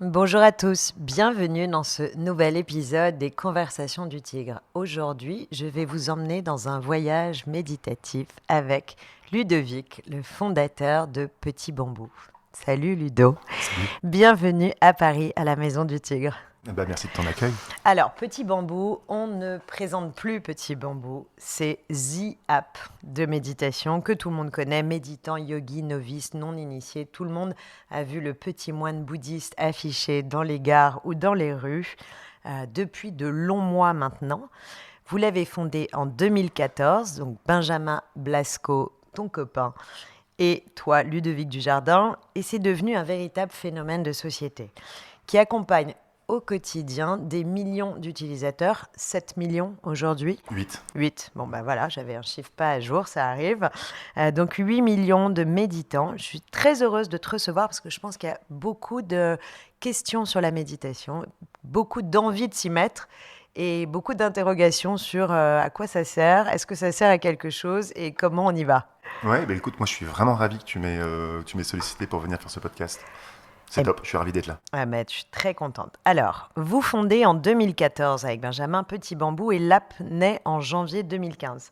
Bonjour à tous, bienvenue dans ce nouvel épisode des Conversations du Tigre. Aujourd'hui, je vais vous emmener dans un voyage méditatif avec Ludovic, le fondateur de Petit Bambou. Salut Ludo, Salut. bienvenue à Paris, à la Maison du Tigre. Merci de ton accueil. Alors, Petit Bambou, on ne présente plus Petit Bambou, c'est The App de méditation que tout le monde connaît, méditant, yogi, novice, non initié. Tout le monde a vu le petit moine bouddhiste affiché dans les gares ou dans les rues depuis de longs mois maintenant. Vous l'avez fondé en 2014, donc Benjamin Blasco, ton copain, et toi, Ludovic Dujardin, et c'est devenu un véritable phénomène de société qui accompagne au quotidien des millions d'utilisateurs, 7 millions aujourd'hui. 8. 8, bon ben voilà, j'avais un chiffre pas à jour, ça arrive. Donc 8 millions de méditants. Je suis très heureuse de te recevoir parce que je pense qu'il y a beaucoup de questions sur la méditation, beaucoup d'envie de s'y mettre et beaucoup d'interrogations sur à quoi ça sert, est-ce que ça sert à quelque chose et comment on y va. Ouais, écoute, moi je suis vraiment ravi que tu m'aies sollicité pour venir faire ce podcast. C'est Eh top, je suis ravi d'être là. Ah mais je suis très contente. Alors, vous fondez en 2014 avec Benjamin Petit Bambou et l'app naît en janvier 2015.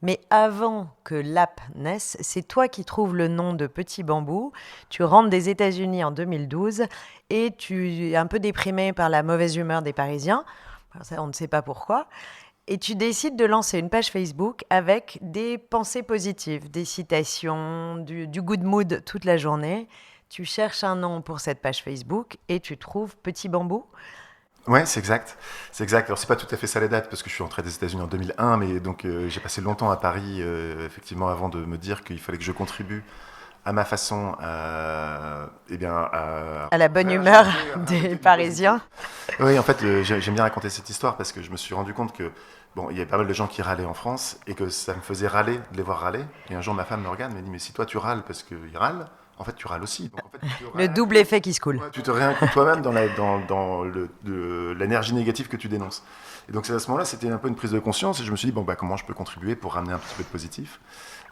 Mais avant que l'app naisse, c'est toi qui trouves le nom de Petit Bambou. Tu rentres des États-Unis en 2012 et tu es un peu déprimé par la mauvaise humeur des Parisiens. Alors ça, on ne sait pas pourquoi. Et tu décides de lancer une page Facebook avec des pensées positives, des citations, du good mood toute la journée. Tu cherches un nom pour cette page Facebook et tu trouves Petit Bambou. Ouais, c'est exact. C'est exact. Alors, c'est pas tout à fait ça les dates, parce que je suis rentré des États-Unis en 2001, mais donc j'ai passé longtemps à Paris, effectivement, avant de me dire qu'il fallait que je contribue à ma façon À la bonne humeur des des Parisiens. Oui, en fait, j'aime bien raconter cette histoire parce que je me suis rendu compte que, bon, il y avait pas mal de gens qui râlaient en France et que ça me faisait râler de les voir râler. Et un jour, ma femme me regarde et me dit, mais si toi tu râles parce qu'ils râlent, en fait, tu râles aussi. Donc, en fait, Le double effet qui se coule. ouais, tu te réinclus toi-même dans l'énergie négative que tu dénonces. Et donc, c'est à ce moment-là, c'était un peu une prise de conscience et je me suis dit, bon, comment je peux contribuer pour ramener un petit peu de positif.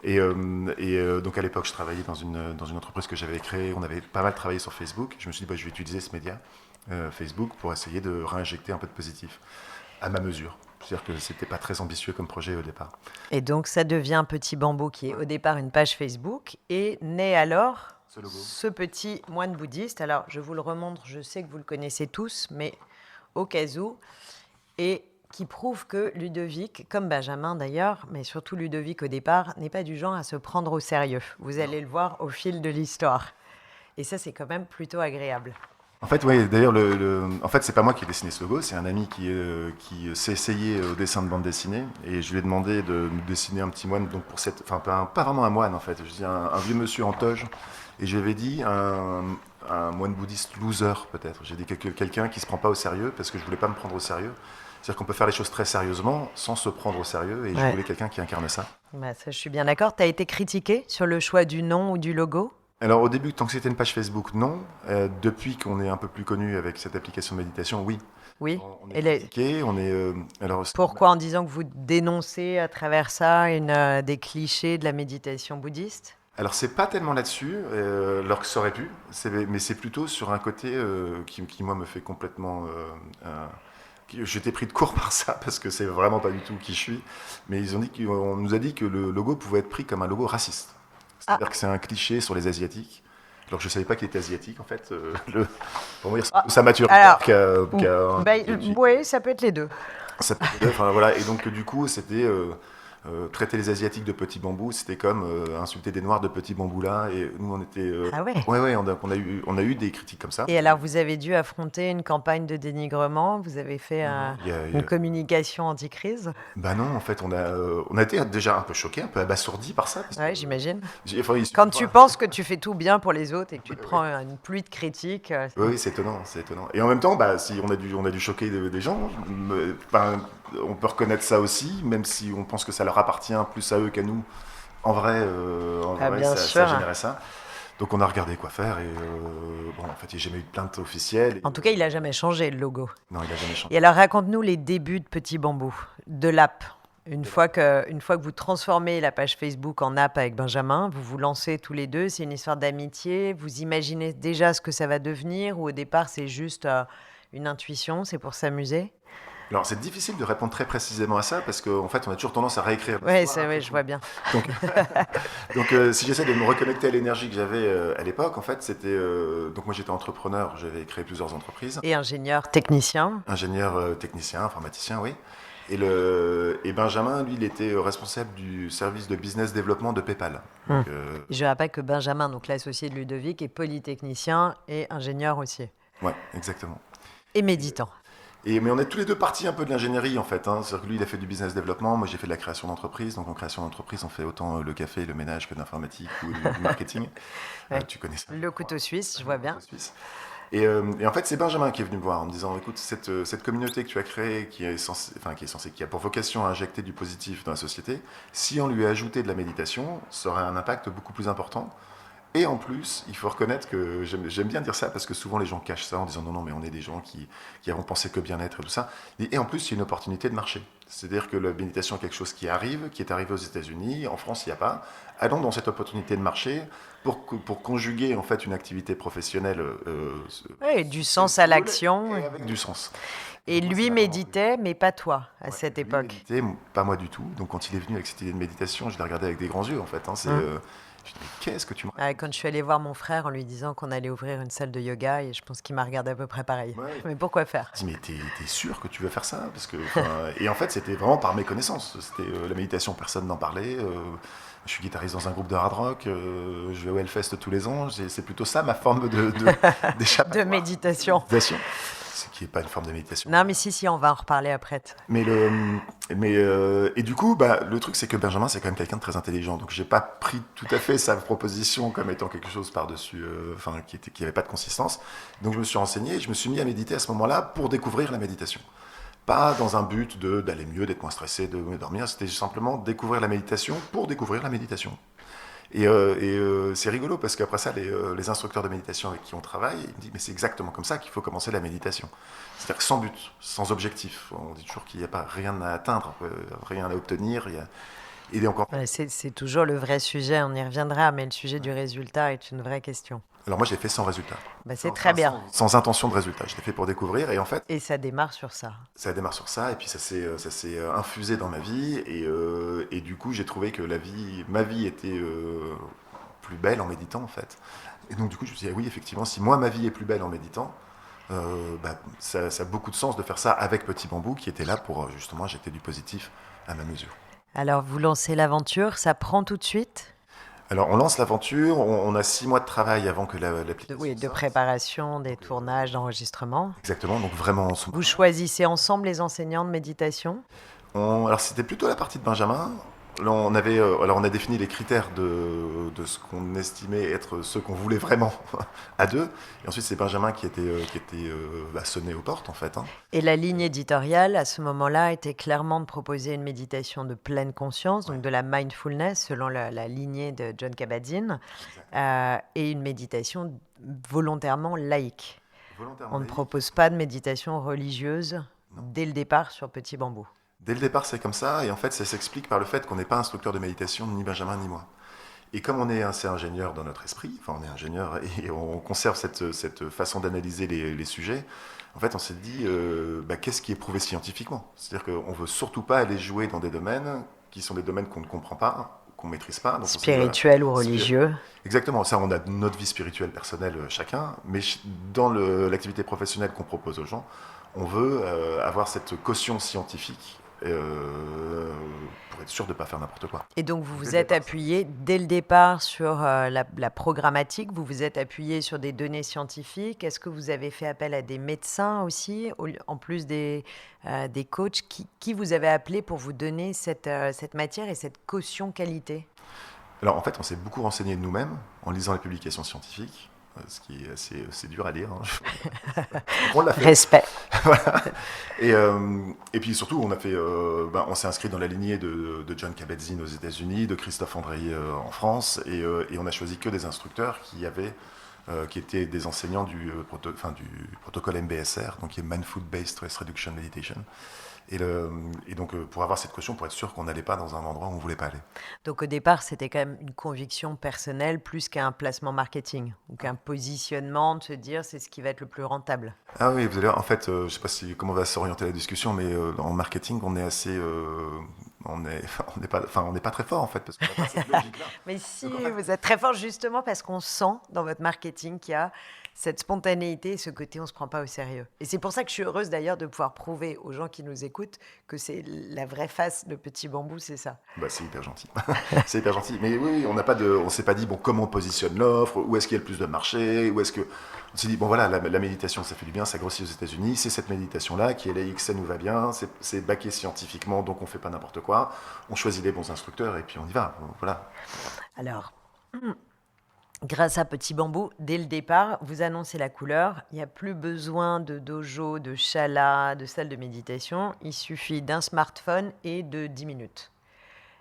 Donc, à l'époque, je travaillais dans une entreprise que j'avais créée. On avait pas mal travaillé sur Facebook. Je me suis dit, je vais utiliser ce média, Facebook, pour essayer de réinjecter un peu de positif à ma mesure. C'est-à-dire que c'était pas très ambitieux comme projet au départ. Et donc, ça devient Petit Bambou, qui est au départ une page Facebook, et naît alors Ce logo. ce petit moine bouddhiste. Alors, je vous le remontre, je sais que vous le connaissez tous, mais au cas où, et qui prouve que Ludovic, comme Benjamin d'ailleurs, mais surtout Ludovic au départ, n'est pas du genre à se prendre au sérieux. Vous allez le voir au fil de l'histoire. Et ça, c'est quand même plutôt agréable. En fait, oui, d'ailleurs, en fait, c'est pas moi qui ai dessiné ce logo, c'est un ami qui s'est essayé au dessin de bande dessinée, et je lui ai demandé de me dessiner un petit moine, donc pour cette, enfin, pas vraiment un moine en fait, je dis un vieux monsieur en toge, et je lui avais dit un moine bouddhiste loser peut-être. J'ai dit quelqu'un qui se prend pas au sérieux, parce que je voulais pas me prendre au sérieux. C'est-à-dire qu'on peut faire les choses très sérieusement sans se prendre au sérieux, et je Ouais. voulais quelqu'un qui incarne ça. Bah, ça, je suis bien d'accord. Tu as été critiqué sur le choix du nom ou du logo? Alors au début, tant que c'était une page Facebook, non. Depuis qu'on est un peu plus connu avec cette application de méditation, oui. Oui. On Et est critiqué, on est... alors, pourquoi en disant que vous dénoncez à travers ça des clichés de la méditation bouddhiste? alors c'est pas tellement là-dessus, alors que ça aurait pu, mais c'est plutôt sur un côté qui, moi, me fait complètement... J'étais pris de court par ça, parce que c'est vraiment pas du tout qui je suis. Mais on nous a dit que le logo pouvait être pris comme un logo raciste. C'est-à-dire que c'est un cliché sur les Asiatiques. Alors je savais pas qu'il était asiatique en fait. Pour moi, sa maturité alors, oui, ça peut être les deux. enfin, voilà. Et donc du coup, c'était traiter les Asiatiques de petits bambous, c'était comme insulter des Noirs de petits bambous là. Et nous, on était... Ah ouais. Ouais, on a eu des critiques comme ça. Et alors, vous avez dû affronter une campagne de dénigrement, vous avez fait une communication anti-crise? Bah non, en fait, on a été déjà un peu choqués, un peu abasourdis par ça. Ouais, j'imagine. Enfin, Quand tu penses que tu fais tout bien pour les autres et que tu te prends une pluie de critiques. Oui, c'est étonnant, c'est étonnant. Et en même temps, si on a dû choquer des gens, on peut reconnaître ça aussi, même si on pense que ça leur appartient plus à eux qu'à nous. En vrai, bien ça sûr. générait ça. Donc on a regardé quoi faire et en fait, il n'y a jamais eu de plainte officielle. En tout cas, il n'a jamais changé le logo. Non, il n'a jamais changé. Et alors, raconte-nous les débuts de Petit Bambou, de l'app. Une fois que vous transformez la page Facebook en app avec Benjamin, vous vous lancez tous les deux, c'est une histoire d'amitié, vous imaginez déjà ce que ça va devenir ou au départ c'est juste une intuition, c'est pour s'amuser? Alors, c'est difficile de répondre très précisément à ça parce qu'en fait, on a toujours tendance à réécrire Ouais, l'histoire après je coup. vois bien. Donc, si j'essaie de me reconnecter à l'énergie que j'avais à l'époque, en fait, c'était. Donc, moi, j'étais entrepreneur, j'avais créé plusieurs entreprises, Et ingénieur technicien. ingénieur technicien, informaticien, oui. Et Benjamin, lui, il était responsable du service de business développement de PayPal. Hmm. Donc, Je rappelle que Benjamin, donc l'associé de Ludovic, est polytechnicien et ingénieur aussi. ouais, exactement. Et méditant. Mais on est tous les deux partis un peu de l'ingénierie en fait. Hein. C'est-à-dire que lui, il a fait du business développement, moi j'ai fait de la création d'entreprise. Donc en création d'entreprise, on fait autant le café, le ménage que de l'informatique ou du marketing. Ouais. Tu connais ça. Le couteau suisse, je vois bien. Suisse. Et en fait, c'est Benjamin qui est venu me voir en me disant, écoute, cette communauté que tu as créée, qui a pour vocation à injecter du positif dans la société, si on lui ajoutait de la méditation, ça aurait un impact beaucoup plus important. Et en plus, il faut reconnaître que j'aime bien dire ça parce que souvent les gens cachent ça en disant non, non, mais on est des gens qui avons pensé que bien-être et tout ça. Et en plus, il y a une opportunité de marché. C'est-à-dire que la méditation est quelque chose qui arrive, qui est arrivé aux États-Unis. En France, il n'y a pas. Allons dans cette opportunité de marché pour conjuguer en fait une activité professionnelle. Oui, du sens à l'action. Et avec du sens. Et Donc, moi, lui ça m'a vraiment méditait, mais pas toi, à plu. cette Lui époque. méditait, pas moi du tout. Donc quand il est venu avec cette idée de méditation, je l'ai regardé avec des grands yeux en fait. Hein. Je dis, mais qu'est-ce que tu me Quand je suis allée voir mon frère en lui disant qu'on allait ouvrir une salle de yoga, et je pense qu'il m'a regardé à peu près pareil. Ouais. Mais pourquoi faire? Je dis, mais t'es sûr que tu veux faire ça parce que, Et en fait, c'était vraiment par méconnaissance. C'était la méditation, personne n'en parlait. Je suis guitariste dans un groupe de hard rock. Je vais au Hellfest tous les ans. C'est plutôt ça ma forme d'échappatoire. De méditation. Ce qui n'est pas une forme de méditation. Non, mais si, on va en reparler après. Et du coup, le truc, c'est que Benjamin, c'est quand même quelqu'un de très intelligent. Donc, j'ai pas pris tout à fait sa proposition comme étant quelque chose par-dessus, qui avait pas de consistance. Donc, je me suis renseigné et je me suis mis à méditer à ce moment-là pour découvrir la méditation. Pas dans un but d'aller mieux, d'être moins stressé, de dormir. C'était simplement découvrir la méditation pour découvrir la méditation. C'est rigolo parce qu'après ça, les instructeurs de méditation avec qui on travaille, ils me disent mais c'est exactement comme ça qu'il faut commencer la méditation. C'est-à-dire sans but, sans objectif. On dit toujours qu'il n'y a pas rien à atteindre, rien à obtenir. Et encore. Ouais, c'est toujours le vrai sujet, on y reviendra, mais le sujet du résultat est une vraie question. Alors moi, j'ai fait sans résultat. C'est très bien. Sans intention de résultat. Je l'ai fait pour découvrir et en fait. Et ça démarre sur ça. Ça démarre sur ça et puis ça s'est infusé dans ma vie et du coup, j'ai trouvé que ma vie était plus belle en méditant en fait. Et donc du coup, je me suis dit, ah oui, effectivement, si moi, ma vie est plus belle en méditant, ça a beaucoup de sens de faire ça avec Petit Bambou qui était là pour justement injecter du positif à ma mesure. Alors, vous lancez l'aventure, ça prend tout de suite? Alors, on lance l'aventure, on a 6 mois de travail avant que l'application Oui, de sorte. préparation, des tournages, d'enregistrement. Exactement, donc vraiment... Vous choisissez ensemble les enseignants de méditation? Alors, c'était plutôt la partie de Benjamin. Là, on a défini les critères de ce qu'on estimait être ceux qu'on voulait vraiment à deux. Et ensuite, c'est Benjamin qui était sonné aux portes, en fait. Hein. Et la ligne éditoriale, à ce moment-là, était clairement de proposer une méditation de pleine conscience, donc de la mindfulness, selon la lignée de Jon Kabat-Zinn, et une méditation volontairement laïque. On ne propose pas de méditation religieuse dès le départ sur Petit Bambou. Dès le départ, c'est comme ça, et en fait, ça s'explique par le fait qu'on n'est pas instructeur de méditation, ni Benjamin, ni moi. Et comme on est assez ingénieur dans notre esprit, on est ingénieur et on conserve cette façon d'analyser les sujets, en fait, on s'est dit, qu'est-ce qui est prouvé scientifiquement? C'est-à-dire qu'on ne veut surtout pas aller jouer dans des domaines qui sont des domaines qu'on ne comprend pas, qu'on ne maîtrise pas. Donc spirituel ou religieux. Exactement, ça, on a notre vie spirituelle personnelle chacun, mais dans l'activité professionnelle qu'on propose aux gens, on veut avoir cette caution scientifique pour être sûr de ne pas faire n'importe quoi. Et donc vous vous êtes appuyé dès le départ sur la programmatique, vous vous êtes appuyé sur des données scientifiques. Est-ce que vous avez fait appel à des médecins aussi, en plus des coachs qui vous avez appelé pour vous donner cette matière et cette caution qualité? Alors en fait, on s'est beaucoup renseigné nous-mêmes en lisant les publications scientifiques. Ce qui est assez dur à lire. Hein. On l'a fait. Respect. Voilà. Et puis surtout, on s'est inscrit dans la lignée de Jon Kabat-Zinn aux États-Unis, de Christophe André en France, et on a choisi que des instructeurs qui étaient des enseignants du protocole MBSR, donc qui est Mindful Based Stress Reduction Meditation. Et donc, pour avoir cette caution, pour être sûr qu'on n'allait pas dans un endroit où on ne voulait pas aller. Donc au départ, c'était quand même une conviction personnelle plus qu'un placement marketing ou qu'un positionnement de se dire c'est ce qui va être le plus rentable. Ah oui, vous allez voir, en fait, je ne sais pas comment va s'orienter la discussion, mais en marketing, on est assez, on n'est pas très fort en fait, parce qu'on n'a pas cette logique-là. Mais si, Donc, en fait, vous êtes très fort justement parce qu'on sent dans votre marketing qu'il y a cette spontanéité, ce côté on se prend pas au sérieux. Et c'est pour ça que je suis heureuse d'ailleurs de pouvoir prouver aux gens qui nous écoutent que c'est la vraie face de Petit Bambou, c'est ça. bah, c'est hyper gentil. C'est hyper gentil. Mais oui, on s'est pas dit, bon, comment on positionne l'offre, où est-ce qu'il y a le plus de marché, où est-ce que. On s'est dit, bon voilà, la méditation, ça fait du bien, ça grossit aux États-Unis, c'est cette méditation-là qui est laïque, ça nous va bien, c'est baqué scientifiquement, donc on fait pas n'importe quoi. On choisit les bons instructeurs et puis on y va. Voilà. Alors, grâce à Petit Bambou, dès le départ, vous annoncez la couleur. Il n'y a plus besoin de dojo, de chala, de salle de méditation. Il suffit d'un smartphone et de 10 minutes.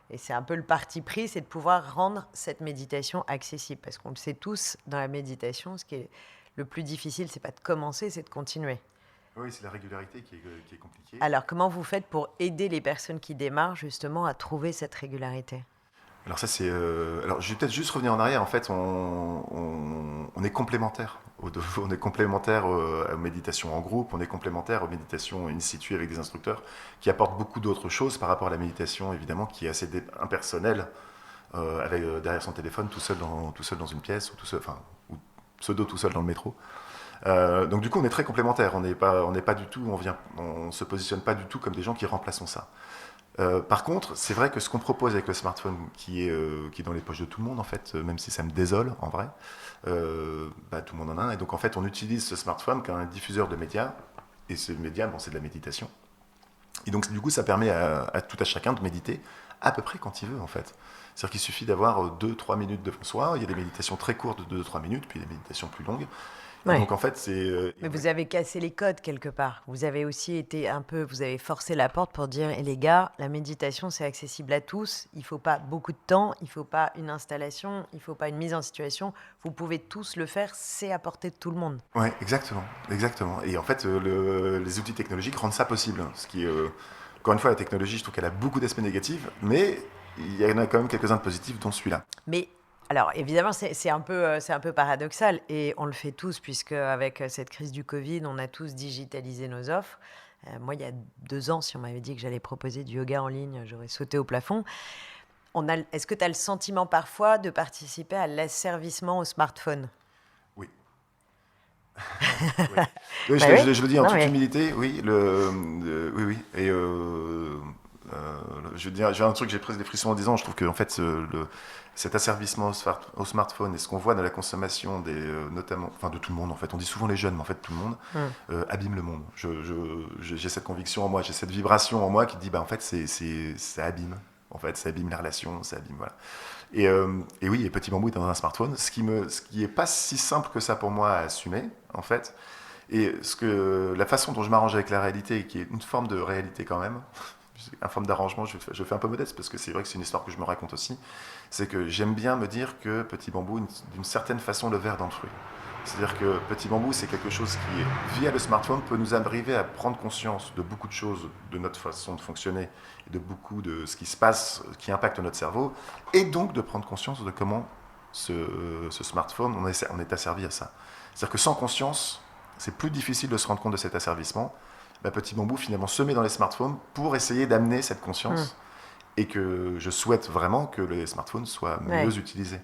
Et c'est un peu le parti pris, c'est de pouvoir rendre cette méditation accessible. Parce qu'on le sait tous, dans la méditation, ce qui est le plus difficile, c'est pas de commencer, c'est de continuer. Oui, c'est la régularité qui est compliquée. Alors, comment vous faites pour aider les personnes qui démarrent justement à trouver cette régularité ? Alors ça c'est. Alors je vais peut-être juste revenir en arrière. En fait, on est complémentaires. On est complémentaires aux méditations en groupe. On est complémentaires aux méditations in situ avec des instructeurs qui apportent beaucoup d'autres choses par rapport à la méditation évidemment qui est assez impersonnelle avec derrière son téléphone tout seul dans une pièce ou tout seul, enfin ou pseudo tout seul dans le métro. Donc du coup on est très complémentaires. On n'est pas du tout. On se positionne pas du tout comme des gens qui remplacent ça. Par contre, c'est vrai que ce qu'on propose avec le smartphone, qui est dans les poches de tout le monde, en fait, même si ça me désole, en vrai, tout le monde en a un. Et donc, en fait, on utilise ce smartphone comme un diffuseur de médias. Et ce média, bon, c'est de la méditation. Et donc, du coup, ça permet à tout à chacun de méditer à peu près quand il veut, en fait. C'est-à-dire qu'il suffit d'avoir 2-3 minutes devant soi. Il y a des méditations très courtes de 2-3 minutes, puis des méditations plus longues. Ouais. Donc, en fait, c'est... Mais vous avez cassé les codes quelque part. Vous avez aussi été vous avez forcé la porte pour dire, les gars, la méditation, c'est accessible à tous. Il ne faut pas beaucoup de temps, il ne faut pas une installation, il ne faut pas une mise en situation. Vous pouvez tous le faire, c'est à portée de tout le monde. Ouais, exactement, exactement. Et en fait, les outils technologiques rendent ça possible. Ce qui, encore une fois, la technologie, je trouve qu'elle a beaucoup d'aspects négatifs, mais il y en a quand même quelques-uns de positifs, dont celui-là. Mais alors, évidemment, c'est un peu paradoxal, et on le fait tous, puisque avec cette crise du Covid, on a tous digitalisé nos offres. Moi, il y a 2 ans, si on m'avait dit que j'allais proposer du yoga en ligne, j'aurais sauté au plafond. Est-ce que tu as le sentiment parfois de participer à l'asservissement au smartphone ? Oui. Oui. Oui, Bah oui. je le dis en Non, toute mais- humilité, oui. Oui, oui. Et je veux dire, j'ai un truc, j'ai presque des frissons en disant, je trouve que en fait, cet asservissement au smartphone et ce qu'on voit dans la consommation notamment, enfin de tout le monde en fait, on dit souvent les jeunes, mais en fait tout le monde, abîme le monde. J'ai cette conviction en moi, j'ai cette vibration en moi qui dit, bah en fait, ça abîme. En fait, ça abîme les relations, ça abîme, voilà. Et oui, et Petit Bambou est dans un smartphone, ce qui est pas si simple que ça pour moi à assumer, en fait. Et la façon dont je m'arrange avec la réalité, qui est une forme de réalité quand même, une forme d'arrangement, je fais un peu modeste parce que c'est vrai que c'est une histoire que je me raconte aussi, c'est que j'aime bien me dire que Petit Bambou, d'une certaine façon, le verre dans le fruit. C'est-à-dire que Petit Bambou, c'est quelque chose qui, via le smartphone, peut nous arriver à prendre conscience de beaucoup de choses, de notre façon de fonctionner, et de beaucoup de ce qui se passe, qui impacte notre cerveau, et donc de prendre conscience de comment ce smartphone, on est asservi à ça. C'est-à-dire que sans conscience, c'est plus difficile de se rendre compte de cet asservissement. Petit Bambou, finalement, se met dans les smartphones pour essayer d'amener cette conscience. Et que je souhaite vraiment que les smartphones soient mieux utilisés.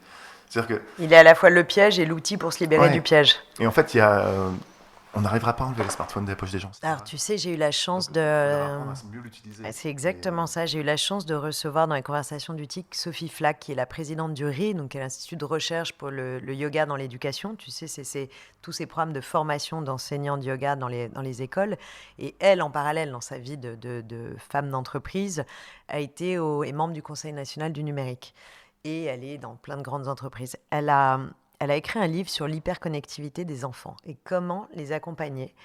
C'est-à-dire que, il est à la fois le piège et l'outil pour se libérer du piège. Et en fait, on n'arrivera pas à enlever les smartphones des poches des gens. Alors, tu sais, j'ai eu la chance Donc, on va mieux l'utiliser. C'est exactement ça. J'ai eu la chance de recevoir dans les conversations du TIC Sophie Flack, qui est la présidente du RI, donc l'Institut de recherche pour le yoga dans l'éducation. Tu sais, c'est tous ces programmes de formation d'enseignants de yoga dans les écoles. Et elle, en parallèle, dans sa vie de femme d'entreprise, est membre du Conseil national du numérique. Et elle est dans plein de grandes entreprises. Elle a écrit un livre sur l'hyperconnectivité des enfants et comment les accompagner.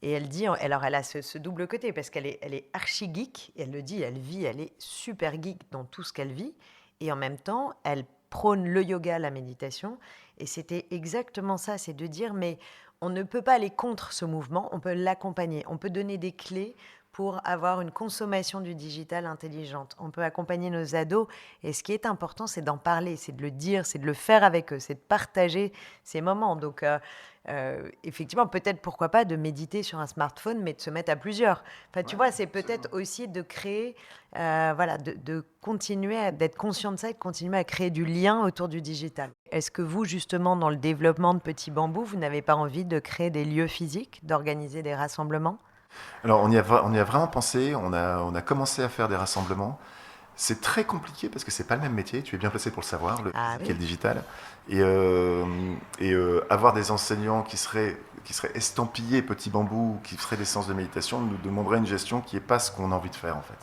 Et elle dit, alors elle a ce double côté, parce qu'elle est archi geek, et elle le dit, elle est super geek dans tout ce qu'elle vit, et en même temps, elle prône le yoga, la méditation, et c'était exactement ça, c'est de dire, mais on ne peut pas aller contre ce mouvement, on peut l'accompagner, on peut donner des clés pour avoir une consommation du digital intelligente. On peut accompagner nos ados et ce qui est important, c'est d'en parler, c'est de le dire, c'est de le faire avec eux, c'est de partager ces moments. Donc, effectivement, peut-être, pourquoi pas, de méditer sur un smartphone, mais de se mettre à plusieurs. Enfin, tu vois, c'est peut-être aussi de créer, voilà, de continuer d'être conscient de ça et de continuer à créer du lien autour du digital. Est-ce que vous, justement, dans le développement de Petit Bambou, vous n'avez pas envie de créer des lieux physiques, d'organiser des rassemblements? Alors, on y a vraiment pensé, on a commencé à faire des rassemblements. C'est très compliqué parce que c'est pas le même métier, tu es bien placé pour le savoir, le Ah physique et oui. le digital. Avoir des enseignants qui seraient estampillés Petit Bambou, qui feraient des séances de méditation, nous demanderait une gestion qui n'est pas ce qu'on a envie de faire en fait.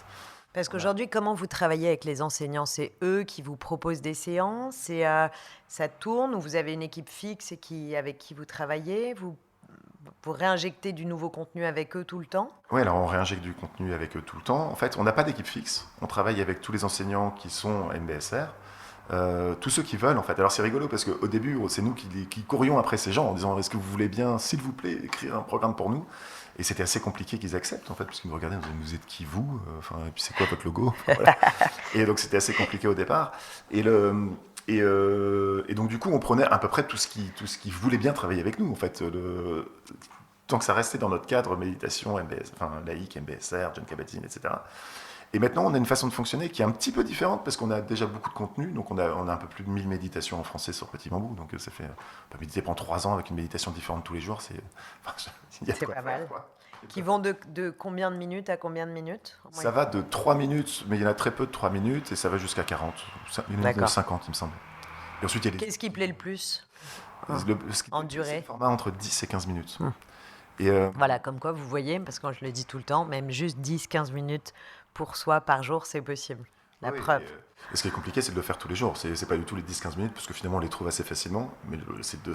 Parce On a- qu'aujourd'hui, comment vous travaillez avec les enseignants? C'est eux qui vous proposent des séances? Ça tourne ou vous avez une équipe fixe avec qui vous travaillez? Vous réinjectez du nouveau contenu avec eux tout le temps? Oui, alors on réinjecte du contenu avec eux tout le temps. En fait, on n'a pas d'équipe fixe. On travaille avec tous les enseignants qui sont MBSR. Tous ceux qui veulent en fait. Alors c'est rigolo parce qu'au début c'est nous qui courions après ces gens en disant est-ce que vous voulez bien s'il vous plaît écrire un programme pour nous, et c'était assez compliqué qu'ils acceptent en fait parce qu'ils nous regardaient, vous êtes qui vous, enfin et puis c'est quoi votre logo. Enfin, voilà. Et donc c'était assez compliqué au départ et donc du coup on prenait à peu près tout ce qui voulait bien travailler avec nous en fait, tant que ça restait dans notre cadre méditation MBS, enfin laïque, MBSR, John Kabat-Zinn, etc. Et maintenant, on a une façon de fonctionner qui est un petit peu différente parce qu'on a déjà beaucoup de contenu. Donc, on a un peu plus de 1000 méditations en français sur Petit Bambou. Donc, ça fait. On peut méditer pendant 3 ans avec une méditation différente tous les jours. Il y a de C'est quoi pas faire, mal. quoi. Qui vont de combien de minutes à combien de minutes en Ça moyenne? va de 3 minutes, mais il y en a très peu de 3 minutes et ça va jusqu'à 40. Il y en a de D'accord. 50, il me semble. Et ensuite, il y a Qu'est-ce qui plaît le plus ce qui en plaît, c'est le durée? format entre 10 et 15 minutes. Hmm. Et Voilà, comme quoi vous voyez, parce que je le dis tout le temps, même juste 10-15 minutes pour soi par jour, c'est possible. La oui, preuve. et ce qui est compliqué, c'est de le faire tous les jours. C'est pas du tout les 10-15 minutes, parce que finalement, on les trouve assez facilement. Mais Ouais. c'est de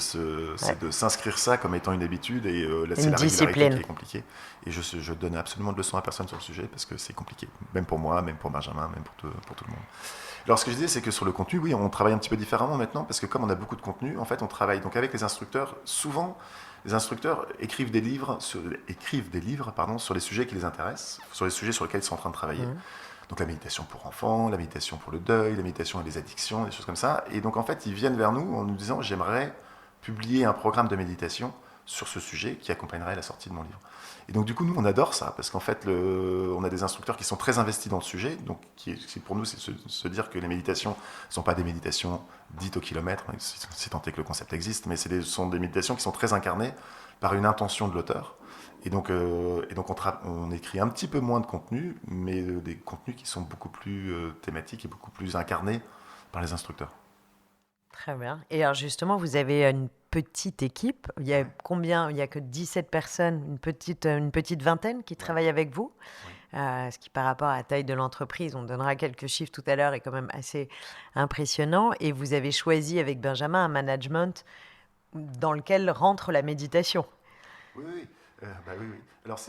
s'inscrire ça comme étant une habitude, et là, c'est Une la régularité discipline. qui est compliquée. Et je donne absolument de leçons à personne sur le sujet, parce que c'est compliqué. Même pour moi, même pour Benjamin, même pour tout le monde. Alors, ce que je disais, c'est que sur le contenu, oui, on travaille un petit peu différemment maintenant, parce que comme on a beaucoup de contenu, en fait, on travaille donc avec les instructeurs. Souvent, les instructeurs écrivent des livres, pardon, sur les sujets qui les intéressent, sur les sujets sur lesquels ils sont en train de travailler. Mhm. Donc la méditation pour enfants, la méditation pour le deuil, la méditation et les addictions, des choses comme ça. Et donc en fait, ils viennent vers nous en nous disant j'aimerais publier un programme de méditation sur ce sujet qui accompagnerait la sortie de mon livre. Et donc du coup, nous, on adore ça, parce qu'en fait, on a des instructeurs qui sont très investis dans le sujet. Donc pour nous, c'est se dire que les méditations ne sont pas des méditations dites au kilomètre, si tant est que le concept existe, mais sont des méditations qui sont très incarnées par une intention de l'auteur. On écrit un petit peu moins de contenu, mais des contenus qui sont beaucoup plus thématiques et beaucoup plus incarnés par les instructeurs. Très bien. Et alors justement, vous avez une petite équipe. Il y a combien? Il y a que 17 personnes, une petite vingtaine qui travaillent avec vous. Oui. Ce qui, par rapport à la taille de l'entreprise, on donnera quelques chiffres tout à l'heure, est quand même assez impressionnant. Et vous avez choisi avec Benjamin un management dans lequel rentre la méditation. Oui, oui. Bah oui, oui. Alors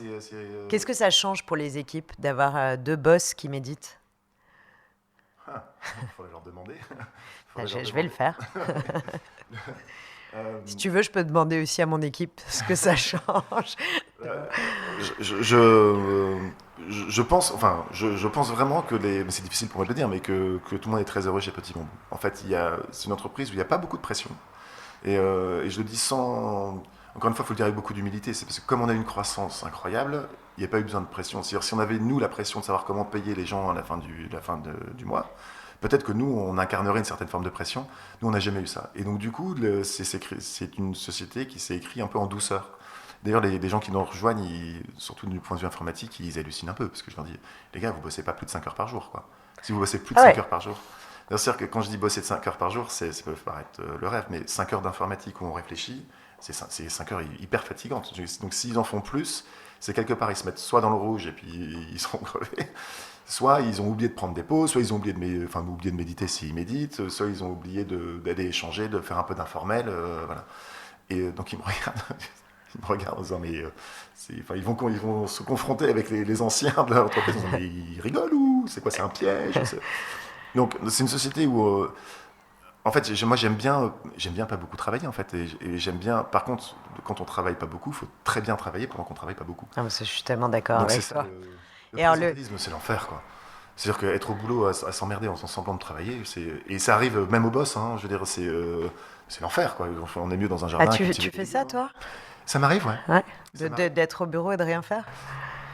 Qu'est-ce que ça change pour les équipes d'avoir deux boss qui méditent? faudrait leur demander. Je vais le faire. Si tu veux, je peux demander aussi à mon équipe ce que ça change. Je pense vraiment que mais c'est difficile pour moi de le dire, mais que tout le monde est très heureux chez Petit Bambou. En fait, c'est une entreprise où il n'y a pas beaucoup de pression. Et je le dis sans. Encore une fois, il faut le dire avec beaucoup d'humilité. C'est parce que comme on a une croissance incroyable, il n'y a pas eu besoin de pression. C'est-à-dire, si on avait, nous, la pression de savoir comment payer les gens à la fin du mois, peut-être que nous, on incarnerait une certaine forme de pression. Nous, on n'a jamais eu ça. Et donc, du coup, c'est une société qui s'est écrite un peu en douceur. D'ailleurs, les gens qui nous rejoignent, surtout du point de vue informatique, ils hallucinent un peu. Parce que je leur dis, les gars, vous bossez pas plus de 5 heures par jour, quoi. Si vous bossez plus de Ah 5 ouais. heures par jour. C'est-à-dire que quand je dis bosser de 5 heures par jour, ça peut paraître le rêve, mais 5 heures d'informatique où on réfléchit, c'est 5 heures hyper fatigantes. Donc s'ils en font plus, c'est quelque part, ils se mettent soit dans le rouge et puis ils seront crevés, soit ils ont oublié de prendre des pauses, soit ils ont oublié de méditer s'ils méditent, soit ils ont oublié d'aller échanger, de faire un peu d'informel. Voilà. Et donc ils me regardent. Ils me regardent en disant, mais ils vont se confronter avec les anciens de l'entreprise en disant, mais ils rigolent ou c'est quoi, c'est un piège? Donc c'est une société où En fait, moi j'aime bien pas beaucoup travailler en fait, et j'aime bien. Par contre, quand on travaille pas beaucoup, il faut très bien travailler pendant qu'on travaille pas beaucoup. Ah, je suis tellement d'accord Donc c'est avec ça toi. le Et alors, présentéisme, c'est l'enfer quoi. C'est-à-dire qu'être au boulot à s'emmerder en semblant de travailler, et ça arrive même au boss. Hein, je veux dire, c'est l'enfer quoi. On est mieux dans un ah, jardin à tu cultiver des fais ça, légumes. Hein. toi? Ça m'arrive, ouais. Ouais. Ça m'arrive. D'être au bureau et de rien faire?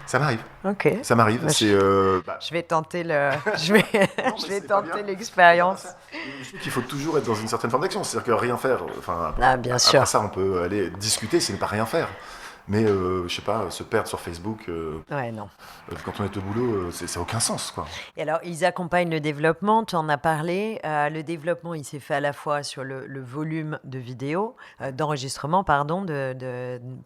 Ça m'arrive. Ok. Ça m'arrive. Bah, je vais tenter Non, je mais vais c'est pas bien. tenter C'est pas l'expérience. ça. Je trouve qu'il faut toujours être dans une certaine forme d'action. C'est-à-dire que rien faire, enfin, Ah, bien après sûr. ça, on peut aller discuter, c'est ne pas rien faire. Mais, je sais pas, se perdre sur Facebook Ouais, non. quand on est au boulot, ça n'a aucun sens, quoi. Et alors, ils accompagnent le développement, tu en as parlé. Le développement, il s'est fait à la fois sur le volume de vidéos, d'enregistrement, pardon.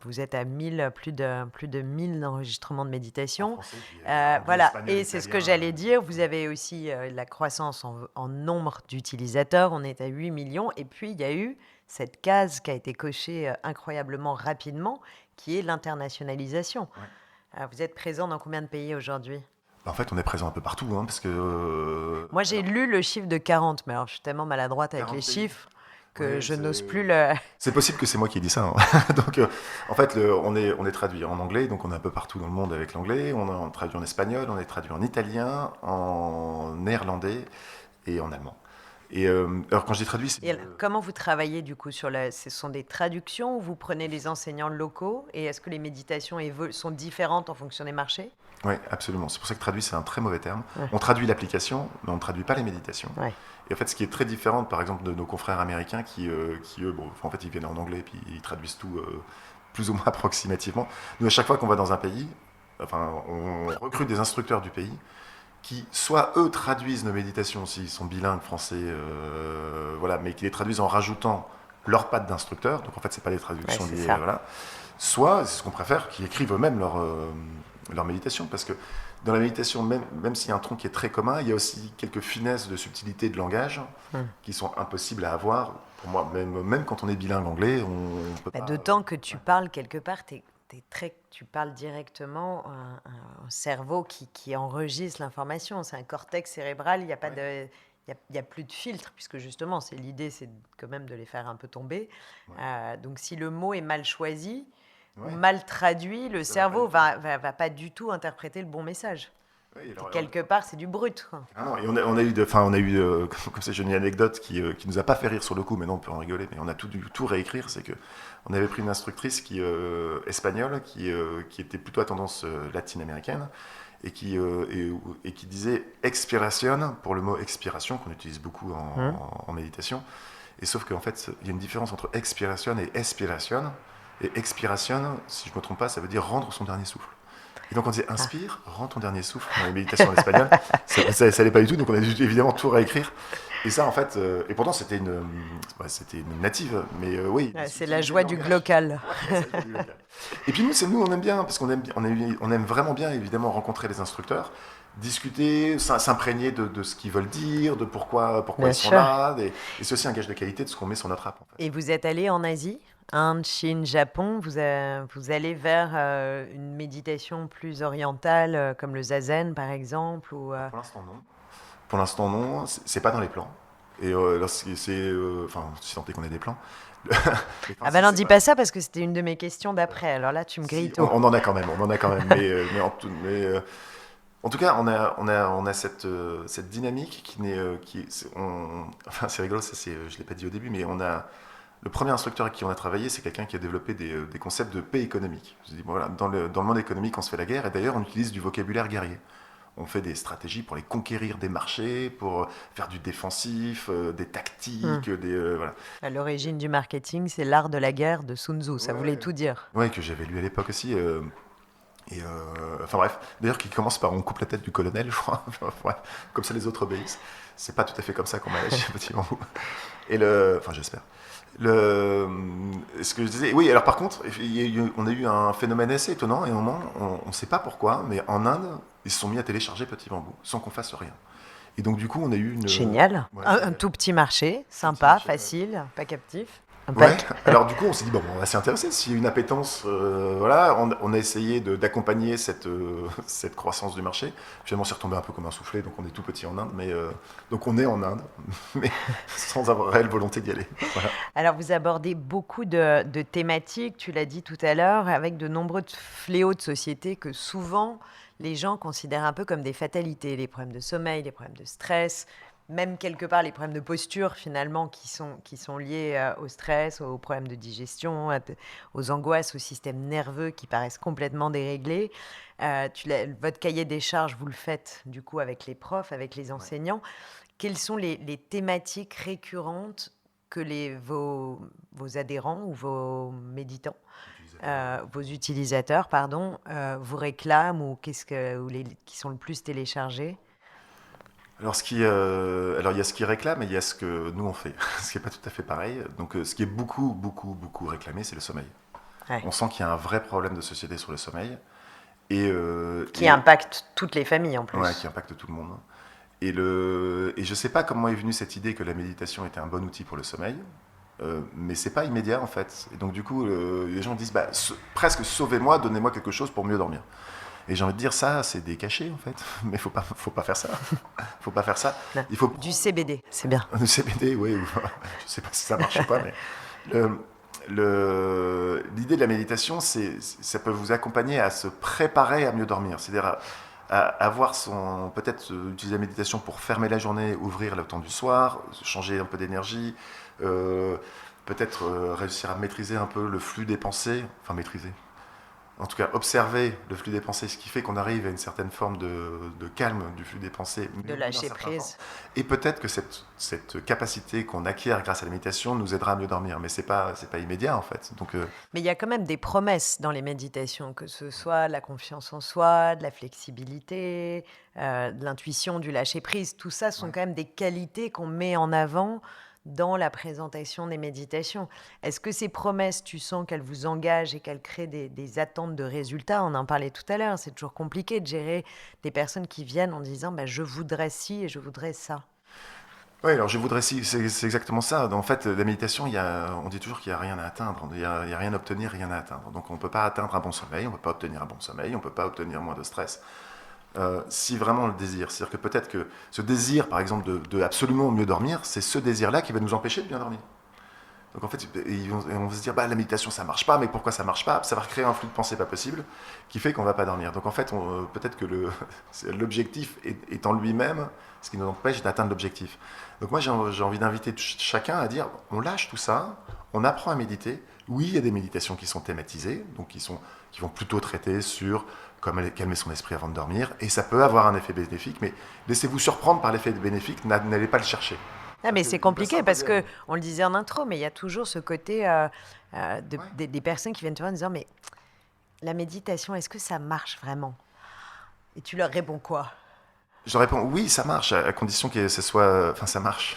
Vous êtes à 1000, plus de 1000 enregistrements de En méditation. français, puis il y a anglais, Voilà, espagnol, et c'est ce que italien. j'allais dire. Vous avez aussi la croissance en nombre d'utilisateurs. On est à 8 millions. Et puis, il y a eu cette case qui a été cochée incroyablement rapidement, qui est l'internationalisation. Ouais. Vous êtes présent dans combien de pays aujourd'hui? En fait, on est présent un peu partout, hein, parce que. Moi, j'ai lu le chiffre de 40, mais alors je suis tellement maladroite avec 40 les pays. chiffres que Ouais, je n'ose plus le... c'est possible que c'est moi qui ai dit ça. Hein. Donc, en fait, on est traduit en anglais, donc on est un peu partout dans le monde avec l'anglais. On est traduit en espagnol, on est traduit en italien, en néerlandais et en allemand. Et alors, quand je dis traduit, c'est. Et alors, comment vous travaillez du coup sur ce sont des traductions ou vous prenez les enseignants locaux et est-ce que les méditations sont différentes en fonction des marchés? Oui, absolument. C'est pour ça que traduit, c'est un très mauvais terme. Ouais. On traduit l'application, mais on ne traduit pas les méditations. Ouais. Et en fait, ce qui est très différent, par exemple, de nos confrères américains qui eux, bon, en fait, ils viennent en anglais puis ils traduisent tout plus ou moins approximativement. Nous, à chaque fois qu'on va dans un pays, enfin, on recrute des instructeurs du pays qui, soit eux traduisent nos méditations s'ils sont bilingues français, voilà, mais qui les traduisent en rajoutant leur patte d'instructeur. Donc en fait, c'est pas les traductions Ouais, c'est liées, ça. voilà. Soit, c'est ce qu'on préfère, qui écrivent eux-mêmes leur méditation, parce que dans la méditation, même s'il y a un tronc qui est très commun, il y a aussi quelques finesses de subtilité de langage qui sont impossibles à avoir. Pour moi, même quand on est bilingue anglais, on peut Bah, pas. d'autant que tu parles quelque part, tu parles directement un cerveau qui enregistre l'information. C'est un cortex cérébral, il n'y a pas Ouais. de... Il y a plus de filtre, puisque justement, l'idée, c'est quand même de les faire un peu tomber. Ouais. Donc, si le mot est mal choisi ou Ouais. mal traduit, le Ça va cerveau pas du va pas du tout interpréter le bon message. Oui, Et alors, quelque part, c'est du brut, quoi. ah non, et on a eu, on a eu comme c'est une anecdote qui nous a pas fait rire sur le coup, mais non, on peut en rigoler, mais on a tout réécrire. C'est que on avait pris une instructrice espagnole qui était plutôt à tendance latine-américaine et qui disait expiration pour le mot expiration qu'on utilise beaucoup en méditation. Et sauf qu'en fait, il y a une différence entre expiration et expiration. Et expiration, si je me trompe pas, ça veut dire rendre son dernier souffle. Et donc on disait inspire, rends ton dernier souffle dans les méditations en espagnol. Ça allait pas du tout, donc on a dû évidemment tout réécrire. Et ça, en fait, et pourtant c'était une native, mais oui. C'est la joie du glocal. Ouais, c'est du local. Et puis nous on aime bien, parce on aime vraiment bien évidemment rencontrer les instructeurs, discuter, s'imprégner de ce qu'ils veulent dire, de pourquoi Bien ils sont sûr. là, et c'est aussi un gage de qualité de ce qu'on met sur notre app. En fait. Et vous êtes allé en Asie, Inde, Chine, Japon, vous allez vers une méditation plus orientale, comme le zazen par exemple ou, Pour l'instant non. Pour l'instant non, c'est pas dans les plans. Et enfin, si tant est qu'on ait des plans. Ah ben non, dis pas ça parce que c'était une de mes questions d'après. Alors là, tu me grilles Si, tout. on en a quand même, en tout cas, on a cette dynamique qui n'est, enfin c'est rigolo, je l'ai pas dit au début, mais on a le premier instructeur avec qui on a travaillé, c'est quelqu'un qui a développé des concepts de paix économique. Je dis, bon, voilà, dans le monde économique, on se fait la guerre, et d'ailleurs, on utilise du vocabulaire guerrier. On fait des stratégies pour les conquérir des marchés, pour faire du défensif, des tactiques, voilà. À l'origine du marketing, c'est l'art de la guerre de Sun Tzu. Ça Ouais. voulait tout dire. Ouais, que j'avais lu à l'époque aussi. Enfin bref, d'ailleurs qui commence par on coupe la tête du colonel, je crois. Ouais, comme ça les autres obéissent. C'est pas tout à fait comme ça qu'on m'a lâché petit bambou. Enfin j'espère. Ce que je disais, oui. Alors par contre, on a eu un phénomène assez étonnant et au moment, on ne sait pas pourquoi, mais en Inde, ils se sont mis à télécharger Petit Bambou sans qu'on fasse rien. Et donc du coup, on a eu une Génial. ouais, Un tout petit marché, sympa, marché, ouais. facile, pas captif. Ouais, alors du coup, on s'est dit, bon, on va s'y intéresser. S'il y a une appétence, voilà, on a essayé d'accompagner cette croissance du marché. Finalement, c'est retombé un peu comme un soufflé, donc on est tout petit en Inde, donc on est en Inde, mais sans avoir réelle volonté d'y aller. Voilà. Alors, vous abordez beaucoup de thématiques, tu l'as dit tout à l'heure, avec de nombreux fléaux de société que souvent les gens considèrent un peu comme des fatalités. Les problèmes de sommeil, les problèmes de stress, même quelque part les problèmes de posture finalement qui sont liés au stress, aux problèmes de digestion, aux angoisses, au système nerveux qui paraissent complètement déréglés. Votre cahier des charges, vous le faites du coup avec les profs, avec les enseignants. Quelles sont les thématiques récurrentes que vos adhérents ou vos méditants, vos utilisateurs, pardon, vous réclament ou qui sont le plus téléchargés? Alors, il y a ce qui réclame et il y a ce que nous on fait, ce qui n'est pas tout à fait pareil. Donc, ce qui est beaucoup, beaucoup, beaucoup réclamé, c'est le sommeil. Ouais. On sent qu'il y a un vrai problème de société sur le sommeil. Qui impacte toutes les familles en plus. Ouais, qui impacte tout le monde. Et je ne sais pas comment est venue cette idée que la méditation était un bon outil pour le sommeil, mais c'est pas immédiat en fait. Et donc du coup, les gens disent presque sauvez-moi, donnez-moi quelque chose pour mieux dormir. Et j'ai envie de dire ça, c'est des cachets en fait, mais faut pas faire ça. Faut pas faire ça. Non. Il faut Du CBD, c'est bien. du CBD, oui. Je sais pas si ça marche ou pas, mais l'idée de la méditation, ça peut vous accompagner à se préparer à mieux dormir. C'est-à-dire à avoir peut-être utiliser la méditation pour fermer la journée, ouvrir le temps du soir, changer un peu d'énergie, peut-être réussir à maîtriser un peu le flux des pensées, enfin maîtriser. En tout cas, observer le flux des pensées, ce qui fait qu'on arrive à une certaine forme de calme du flux des pensées. De lâcher prise. Et peut-être que cette capacité qu'on acquiert grâce à la méditation nous aidera à mieux dormir. Mais c'est pas immédiat, en fait. Donc, Mais il y a quand même des promesses dans les méditations, que ce soit la confiance en soi, de la flexibilité, de l'intuition, du lâcher prise. Tout ça sont quand même des qualités qu'on met en avant dans la présentation des méditations. Est-ce que ces promesses, tu sens qu'elles vous engagent et qu'elles créent des attentes de résultats? On en parlait tout à l'heure, c'est toujours compliqué de gérer des personnes qui viennent en disant je voudrais ci et je voudrais ça. oui, alors je voudrais c'est exactement ça. En fait, la méditation, on dit toujours qu'il n'y a rien à atteindre, il y a rien à obtenir, rien à atteindre. Donc on ne peut pas atteindre un bon sommeil, on ne peut pas obtenir un bon sommeil, on ne peut pas obtenir moins de stress. Si vraiment on le désire. C'est-à-dire que peut-être que ce désir, par exemple, de absolument mieux dormir, c'est ce désir-là qui va nous empêcher de bien dormir. Donc en fait, on va se dire, la méditation, ça marche pas, mais pourquoi ça marche pas? Ça va créer un flux de pensée pas possible qui fait qu'on va pas dormir. Donc en fait, peut-être que l'objectif est en lui-même ce qui nous empêche d'atteindre l'objectif. Donc moi, j'ai envie d'inviter chacun à dire, on lâche tout ça, on apprend à méditer. Oui, il y a des méditations qui sont thématisées, donc qui vont plutôt traiter sur comment calmer son esprit avant de dormir, et ça peut avoir un effet bénéfique, mais laissez-vous surprendre par l'effet bénéfique, n'allez pas le chercher. Ah, mais c'est compliqué parce que, on le disait en intro, mais il y a toujours ce côté des personnes qui viennent te voir en disant, mais la méditation, est-ce que ça marche vraiment? Et tu leur réponds quoi? Je réponds, oui, ça marche, à condition que ce soit... Enfin, ça marche.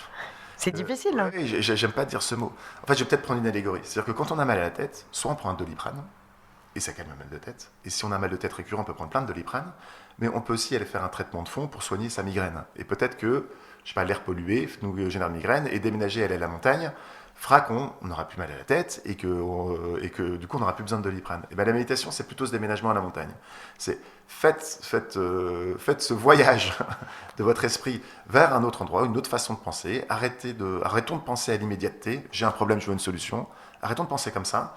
C'est difficile, hein? Oui, j'aime pas dire ce mot. En fait, je vais peut-être prendre une allégorie. C'est-à-dire que quand on a mal à la tête, soit on prend un Doliprane, et ça calme le mal de tête. Et si on a un mal de tête récurrent, on peut prendre plein de Doliprane, mais on peut aussi aller faire un traitement de fond pour soigner sa migraine. Et peut-être que, je sais pas, l'air pollué nous génère une migraine, et déménager, aller à la montagne, fera qu'on n'aura plus mal à la tête, et que du coup, on n'aura plus besoin de Doliprane. Et la méditation, c'est plutôt ce déménagement à la montagne. C'est faites ce voyage de votre esprit vers un autre endroit, une autre façon de penser. Arrêtons de penser à l'immédiateté. J'ai un problème, je veux une solution. Arrêtons de penser comme ça.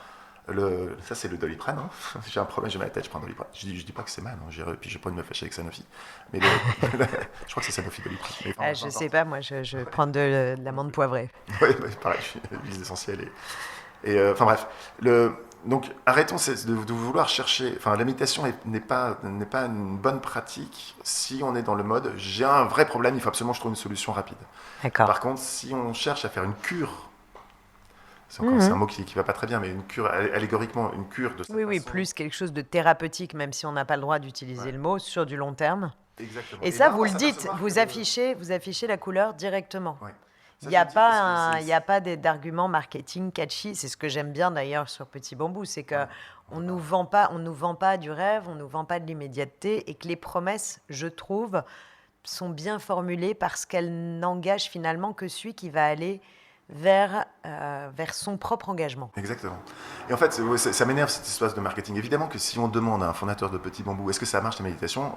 Ça, c'est le Doliprane. Hein. J'ai un problème, j'ai mal à la tête, je prends un Doliprane. Je dis pas que c'est mal, hein. Puis je pas de me fâcher avec Sanofi. Mais je crois que c'est Sanofi Doliprane. Mais je sais pas, moi, je prends de l'amande poivrée. Oui, pareil, huiles essentielles. Enfin bref. Donc arrêtons de vouloir chercher. Enfin, la méditation n'est pas une bonne pratique si on est dans le mode j'ai un vrai problème, il faut absolument que je trouve une solution rapide. D'accord. Par contre, si on cherche à faire une cure, c'est un mot qui va pas très bien, mais une cure, allégoriquement, une cure de cette façon. Oui, plus quelque chose de thérapeutique, même si on n'a pas le droit d'utiliser le mot, sur du long terme. Exactement. Et ça, vous le dites, vous affichez la couleur directement. Ouais. Il n'y a pas d'argument marketing catchy. C'est ce que j'aime bien d'ailleurs sur Petit Bambou, c'est que on nous vend pas du rêve, on nous vend pas de l'immédiateté, et que les promesses, je trouve, sont bien formulées parce qu'elles n'engagent finalement que celui qui va aller vers son propre engagement. Exactement. Et en fait, ça m'énerve cette histoire de marketing. Évidemment que si on demande à un fondateur de Petit Bambou, est-ce que ça marche la méditation,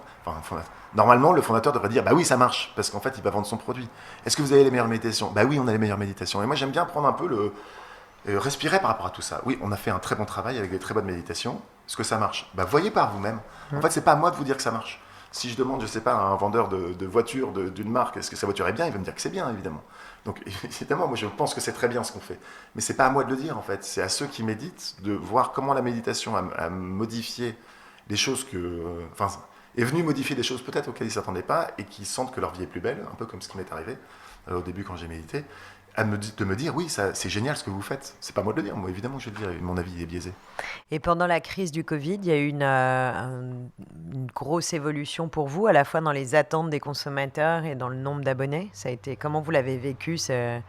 normalement, le fondateur devrait dire, bah oui, ça marche, parce qu'en fait, il va vendre son produit. Est-ce que vous avez les meilleures méditations? Bah oui, on a les meilleures méditations. Et moi, j'aime bien prendre un peu respirer par rapport à tout ça. Oui, on a fait un très bon travail avec des très bonnes méditations. Est-ce que ça marche? Bah voyez par vous-même. En fait, c'est pas à moi de vous dire que ça marche. Si je demande, je sais pas, à un vendeur de voitures d'une marque, est-ce que sa voiture est bien, il va me dire que c'est bien, évidemment. Donc, évidemment, moi, je pense que c'est très bien ce qu'on fait. Mais c'est pas à moi de le dire, en fait. C'est à ceux qui méditent de voir comment la méditation a modifié des choses est venue modifier des choses peut-être auxquelles ils s'attendaient pas et qui sentent que leur vie est plus belle, un peu comme ce qui m'est arrivé au début quand j'ai médité. De me dire, oui, c'est génial ce que vous faites. C'est pas moi de le dire, moi évidemment que je vais le dire, mon avis est biaisé. Et pendant la crise du Covid, il y a eu une grosse évolution pour vous, à la fois dans les attentes des consommateurs et dans le nombre d'abonnés. Ça a été, comment vous l'avez vécu ce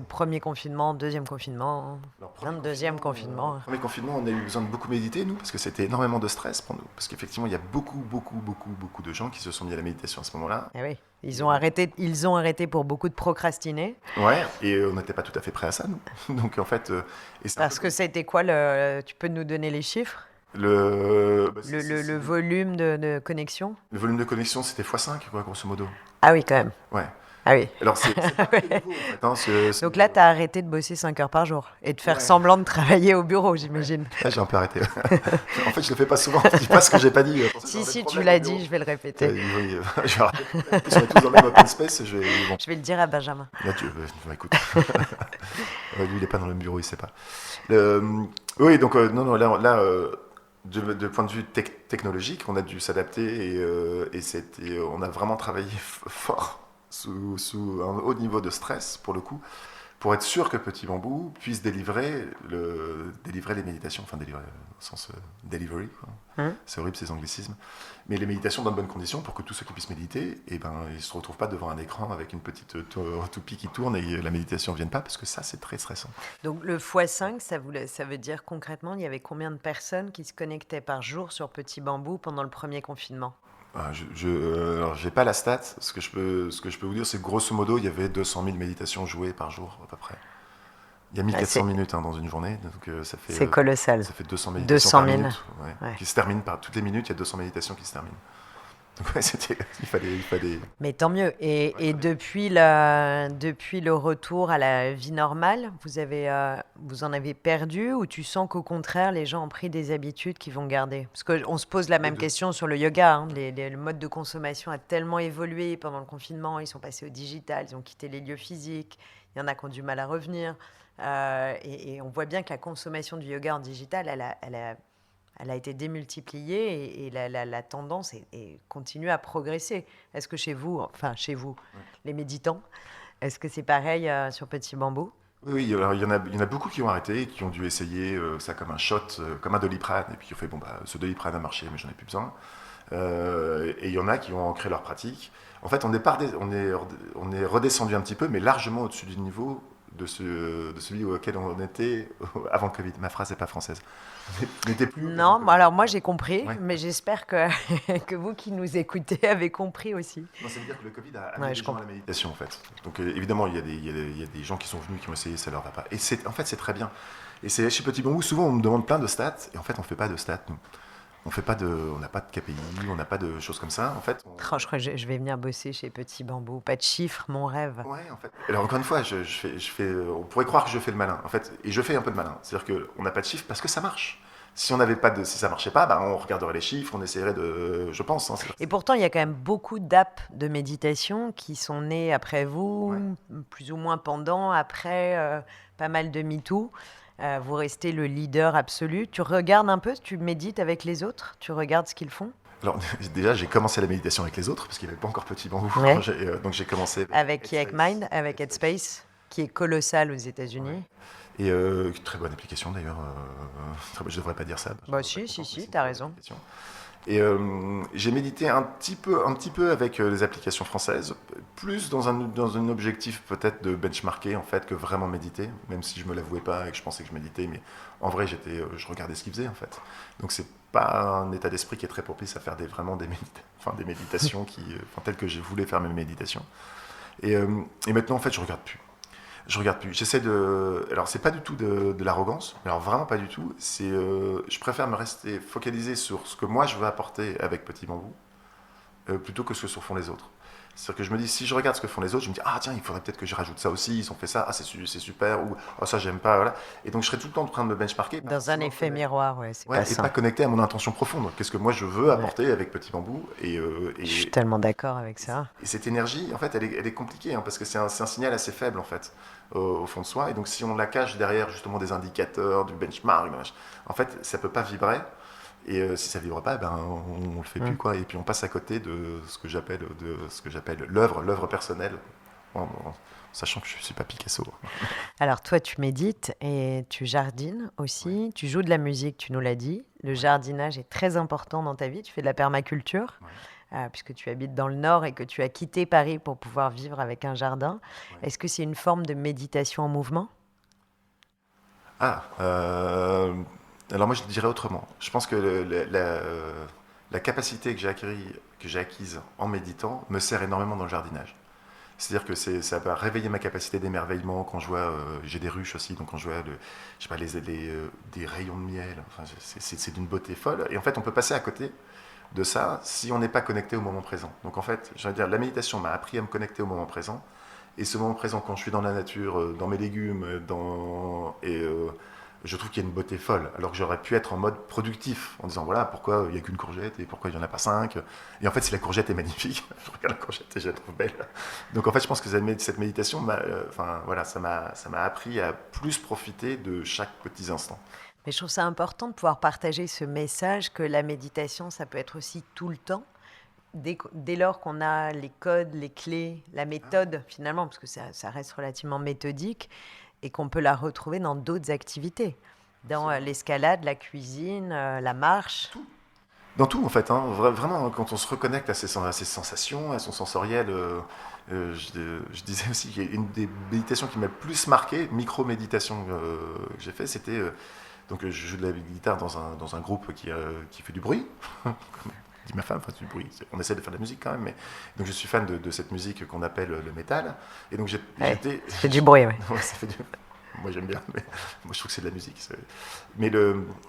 premier confinement, deuxième confinement, deuxième confinement? Premier confinement, on a eu besoin de beaucoup méditer, nous, parce que c'était énormément de stress pour nous. Parce qu'effectivement, il y a beaucoup de gens qui se sont mis à la méditation à ce moment-là. Eh oui, ils ont arrêté pour beaucoup de procrastiner. Ouais, et on n'était pas tout à fait prêts à ça, nous. Donc en fait... Parce que c'était quoi, tu peux nous donner les chiffres? Le volume de connexion? Le volume de connexion, c'était x5, quoi, grosso modo. Ah oui, quand même. Ouais. Ah oui. Alors, c'est nouveau, en fait, Donc là, tu as arrêté de bosser 5 heures par jour et de faire semblant de travailler au bureau, j'imagine. Là, j'ai un peu arrêté. En fait, je le fais pas souvent. Je dis pas ce que j'ai pas dit. Si, tu l'as dit, je vais le répéter. Oui, je vais arrêter. En plus, on est tous dans le même open space. Je vais le dire à Benjamin. Là, écoute. Lui, il n'est pas dans le même bureau, il sait pas. Oui, donc, là de point de vue technologique, on a dû s'adapter et on a vraiment travaillé fort sous un haut niveau de stress, pour le coup, pour être sûr que Petit Bambou puisse délivrer les méditations, enfin délivrer au sens delivery, quoi. C'est horrible ces anglicismes, mais les méditations dans de bonnes conditions pour que tous ceux qui puissent méditer, ils ne se retrouvent pas devant un écran avec une petite toupie qui tourne et la méditation ne vienne pas, parce que ça c'est très stressant. Donc le x5, ça veut dire concrètement, il y avait combien de personnes qui se connectaient par jour sur Petit Bambou pendant le premier confinement? Alors, j'ai pas la stat. Ce que je peux vous dire, c'est que grosso modo, il y avait 200 000 méditations jouées par jour, à peu près. Il y a 1400 minutes dans une journée, donc ça fait... C'est colossal. Ça fait 200 méditations 200 000. par minute, qui se terminent par... Toutes les minutes, il y a 200 méditations qui se terminent. Donc il fallait... Mais tant mieux. Et depuis le retour à la vie normale, vous en avez perdu, ou tu sens qu'au contraire, les gens ont pris des habitudes qu'ils vont garder? Parce qu'on se pose la même question sur le yoga. Hein. Le mode de consommation a tellement évolué pendant le confinement. Ils sont passés au digital, ils ont quitté les lieux physiques. Il y en a qui ont du mal à revenir. Et on voit bien que la consommation du yoga en digital, elle a été démultipliée et la tendance continue à progresser. Est-ce que chez vous, les méditants, est-ce que c'est pareil sur Petit Bambou? Oui, alors il y en a beaucoup qui ont arrêté, qui ont dû essayer ça comme un shot, comme un Doliprane, et puis qui ont fait, ce Doliprane a marché, mais j'en ai plus besoin. Et il y en a qui ont ancré leur pratique. En fait, on est redescendu un petit peu, mais largement au-dessus du niveau de celui auquel on était avant le Covid. Ma phrase n'est pas française. On n'était plus... Non, alors moi j'ai compris, mais j'espère que vous qui nous écoutez avez compris aussi. Non, ça veut dire que le Covid a amené les gens à la méditation, en fait. Donc évidemment, il y a des gens qui sont venus, qui ont essayé, ça leur va pas. Et en fait, c'est très bien. Et chez Petit Bambou, souvent on me demande plein de stats, et en fait, on ne fait pas de stats, nous. On n'a pas de KPI, on n'a pas de choses comme ça. En fait, je crois que je vais venir bosser chez Petit Bambou. Pas de chiffres, mon rêve. Ouais, en fait. Alors encore une fois, on pourrait croire que je fais le malin, en fait, et je fais un peu de malin. C'est-à-dire qu'on n'a pas de chiffres parce que ça marche. Si ça marchait pas, on regarderait les chiffres, on essaierait je pense. Hein, et pourtant, il y a quand même beaucoup d'apps de méditation qui sont nées après vous, plus ou moins pendant, après pas mal de MeToo. Vous restez le leader absolu. Tu regardes un peu, tu médites avec les autres, tu regardes ce qu'ils font? Alors déjà, j'ai commencé la méditation avec les autres, parce qu'il n'y avait pas encore Petit Bambou. Ouais. Donc j'ai commencé avec Mind, avec Headspace, qui est colossal aux États-Unis. Ouais. Et très bonne application d'ailleurs. Je ne devrais pas dire ça. Si, t'as raison. Et j'ai médité un petit peu avec les applications françaises, plus dans un objectif peut-être de benchmarker en fait que vraiment méditer, même si je me l'avouais pas et que je pensais que je méditais, mais en vrai je regardais ce qu'ils faisaient en fait. Donc c'est pas un état d'esprit qui est très propice à faire vraiment des méditations telles que je voulais faire mes méditations. Et maintenant en fait je regarde plus. Je regarde plus. J'essaie de. Alors, c'est pas du tout de l'arrogance. Alors, vraiment pas du tout. Je préfère me rester focalisé sur ce que moi je veux apporter avec Petit Bambou, plutôt que ce que font les autres. C'est-à-dire que je me dis, si je regarde ce que font les autres, je me dis, ah tiens, il faudrait peut-être que je rajoute ça aussi, ils ont fait ça, ah c'est super, ou oh, ça j'aime pas, voilà. Et donc je serais tout le temps en train de me benchmarker. Dans un effet miroir, ouais, c'est Ouais, pas et ça. pas connecté à mon intention profonde. Qu'est-ce que moi je veux apporter avec Petit Bambou Je suis tellement d'accord avec ça. et cette énergie, en fait, elle est compliquée, hein, parce que c'est un signal assez faible, en fait, au fond de soi. Et donc si on la cache derrière justement des indicateurs, du benchmark, en fait, ça peut pas vibrer. Et si ça vibre pas, ben on le fait plus quoi. Et puis on passe à côté de ce que j'appelle l'œuvre personnelle, en sachant que je suis pas Picasso. Alors toi, tu médites et tu jardines aussi. Tu joues de la musique, tu nous l'as dit. Le jardinage est très important dans ta vie. Tu fais de la permaculture, puisque tu habites dans le Nord et que tu as quitté Paris pour pouvoir vivre avec un jardin. Est-ce que c'est une forme de méditation en mouvement? Ah, alors moi je le dirais autrement. Je pense que la capacité que j'ai acquise en méditant me sert énormément dans le jardinage. C'est-à-dire que ça va réveiller ma capacité d'émerveillement quand je vois, j'ai des ruches aussi, donc quand je vois je sais pas, des rayons de miel, enfin, c'est d'une beauté folle. Et en fait, on peut passer à côté de ça si on n'est pas connecté au moment présent. Donc en fait, je veux dire, la méditation m'a appris à me connecter au moment présent. Et ce moment présent, quand je suis dans la nature, dans mes légumes, je trouve qu'il y a une beauté folle. Alors que j'aurais pu être en mode productif, en disant voilà, pourquoi il n'y a qu'une courgette et pourquoi il n'y en a pas 5. Et en fait, si la courgette est magnifique, je regarde la courgette et je la trouve belle. Donc en fait, je pense que cette méditation, voilà, ça m'a appris à plus profiter de chaque petit instant. Mais je trouve ça important de pouvoir partager ce message que la méditation, ça peut être aussi tout le temps. Dès lors qu'on a les codes, les clés, la méthode finalement, parce que ça reste relativement méthodique, et qu'on peut la retrouver dans d'autres activités, dans l'escalade, la cuisine, la marche. Dans tout, en fait, hein, vraiment, quand on se reconnecte à ses sensations, à son sensoriel, je disais aussi qu'il y a une des méditations qui m'a le plus marqué, micro-méditation que j'ai fait, c'était, donc je joue de la guitare dans un groupe qui fait du bruit, comme dit ma femme, enfin du bruit, on essaie de faire de la musique quand même, mais donc je suis fan de cette musique qu'on appelle le métal, et donc Ça fait du bruit, oui. Ouais, ça fait du... Moi j'aime bien, mais moi je trouve que c'est de la musique. Mais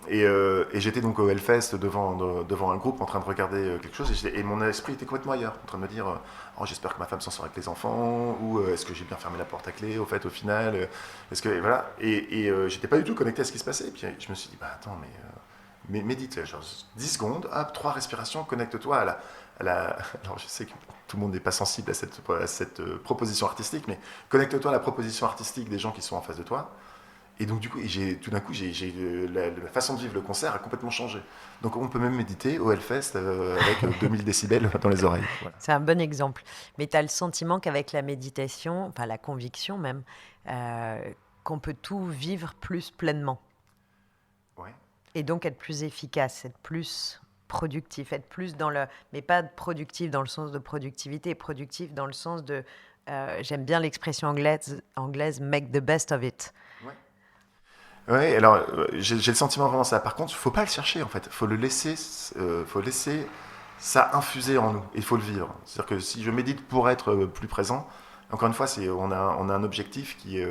et j'étais donc au Hellfest devant un groupe en train de regarder quelque chose et mon esprit était complètement ailleurs, en train de me dire oh, j'espère que ma femme s'en sort avec les enfants, ou est-ce que j'ai bien fermé la porte à clé au fait au final, est-ce que et voilà j'étais pas du tout connecté à ce qui se passait. Et puis je me suis dit bah attends mais médite, genre 10 secondes, hop, 3 respirations, connecte-toi alors je sais que tout le monde n'est pas sensible à cette proposition artistique, mais connecte-toi à la proposition artistique des gens qui sont en face de toi. Et donc du coup, tout d'un coup, la façon de vivre le concert a complètement changé. Donc on peut même méditer au Hellfest avec 2000 décibels dans les oreilles. Voilà. C'est un bon exemple. Mais tu as le sentiment qu'avec la méditation, enfin la conviction même, qu'on peut tout vivre plus pleinement. Ouais. Et donc être plus efficace, être plus productif, être plus dans le... Mais pas productif dans le sens de productivité, productif dans le sens de... j'aime bien l'expression anglaise « make the best of it ». Ouais, alors j'ai le sentiment vraiment ça. Par contre, il ne faut pas le chercher en fait. Il faut laisser ça infuser en nous. Il faut le vivre. C'est-à-dire que si je médite pour être plus présent, encore une fois, on a un objectif qui